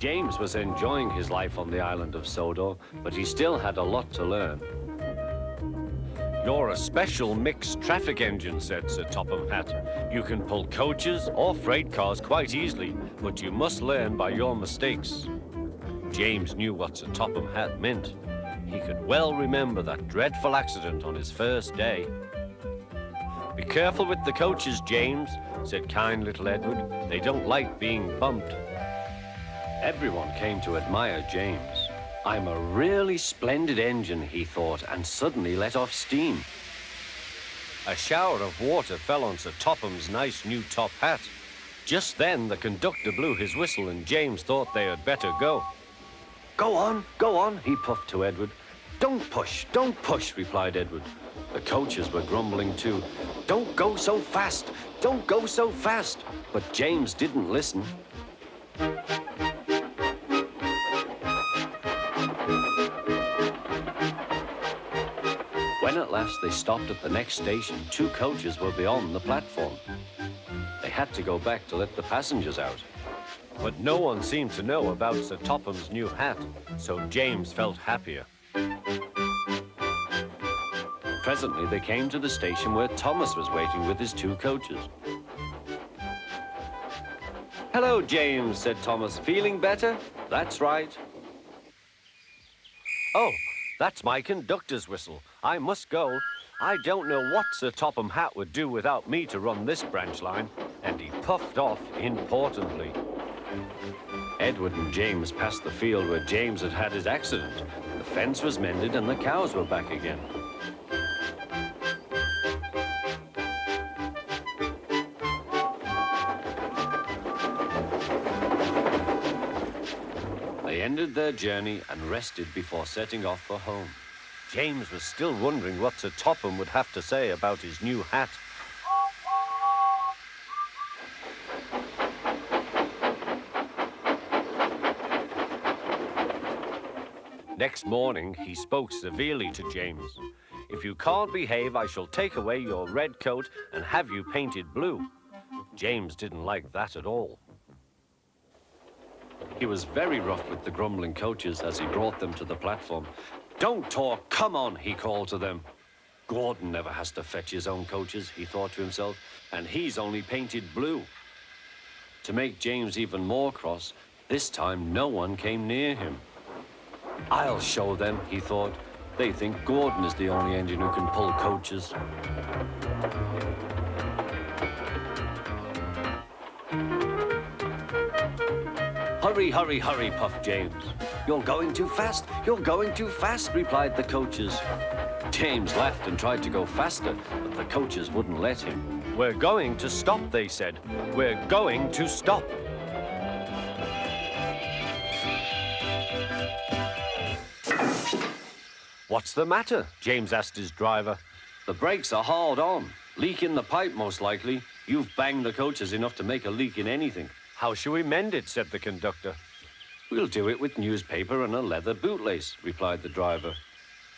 James was enjoying his life on the island of Sodor, but he still had a lot to learn. "You're a special mixed traffic engine," said Sir Topham Hatt. "You can pull coaches or freight cars quite easily, but you must learn by your mistakes." James knew what Sir Topham Hatt meant. He could well remember that dreadful accident on his first day. "Be careful with the coaches, James," said kind little Edward. "They don't like being bumped." Everyone came to admire James. "I'm a really splendid engine," he thought, and suddenly let off steam. A shower of water fell on Sir Topham's nice new top hat. Just then the conductor blew his whistle and James thought they had better go. Go on," he puffed to Edward. Don't push," replied Edward. The coaches were grumbling too. Don't go so fast. But James didn't listen. When at last they stopped at the next station, 2 coaches were beyond the platform. They had to go back to let the passengers out. But no one seemed to know about Sir Topham's new hat, so James felt happier. Presently they came to the station where Thomas was waiting with his 2 coaches. "Hello, James," said Thomas. "Feeling better?" "That's right." "Oh, that's my conductor's whistle. I must go. I don't know what Sir Topham Hatt would do without me to run this branch line." And he puffed off importantly. Edward and James passed the field where James had had his accident. The fence was mended and the cows were back again. They ended their journey and rested before setting off for home. James was still wondering what Sir Topham would have to say about his new hat. Next morning, he spoke severely to James. "If you can't behave, I shall take away your red coat and have you painted blue." James didn't like that at all. He was very rough with the grumbling coaches as he brought them to the platform. "Don't talk, come on," he called to them. "Gordon never has to fetch his own coaches," he thought to himself, "and he's only painted blue." To make James even more cross, this time no one came near him. "I'll show them," he thought. "They think Gordon is the only engine who can pull coaches." Hurry, puffed James. You're going too fast, replied the coaches. James laughed and tried to go faster, but the coaches wouldn't let him. "We're going to stop," they said. "We're going to stop." "What's the matter?" James asked his driver. "The brakes are hard on. Leak in the pipe, most likely. You've banged the coaches enough to make a leak in anything." "How shall we mend it?" said the conductor. "We'll do it with newspaper and a leather bootlace," replied the driver.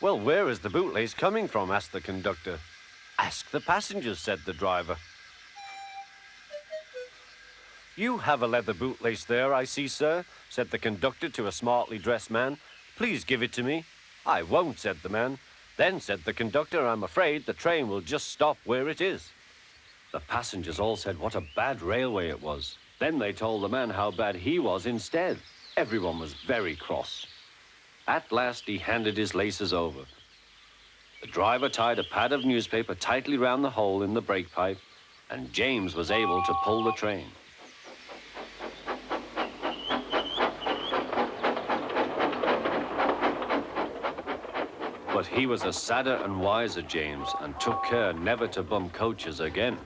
"Well, where is the bootlace coming from?" asked the conductor. "Ask the passengers," said the driver. "You have a leather bootlace there, I see, sir," said the conductor to a smartly dressed man. "Please give it to me." "I won't," said the man. "Then," said the conductor, "I'm afraid the train will just stop where it is." The passengers all said what a bad railway it was. Then they told the man how bad he was instead. Everyone was very cross. At last he handed his laces over. The driver tied a pad of newspaper tightly round the hole in the brake pipe, and James was able to pull the train. But he was a sadder and wiser James and took care never to bump coaches again.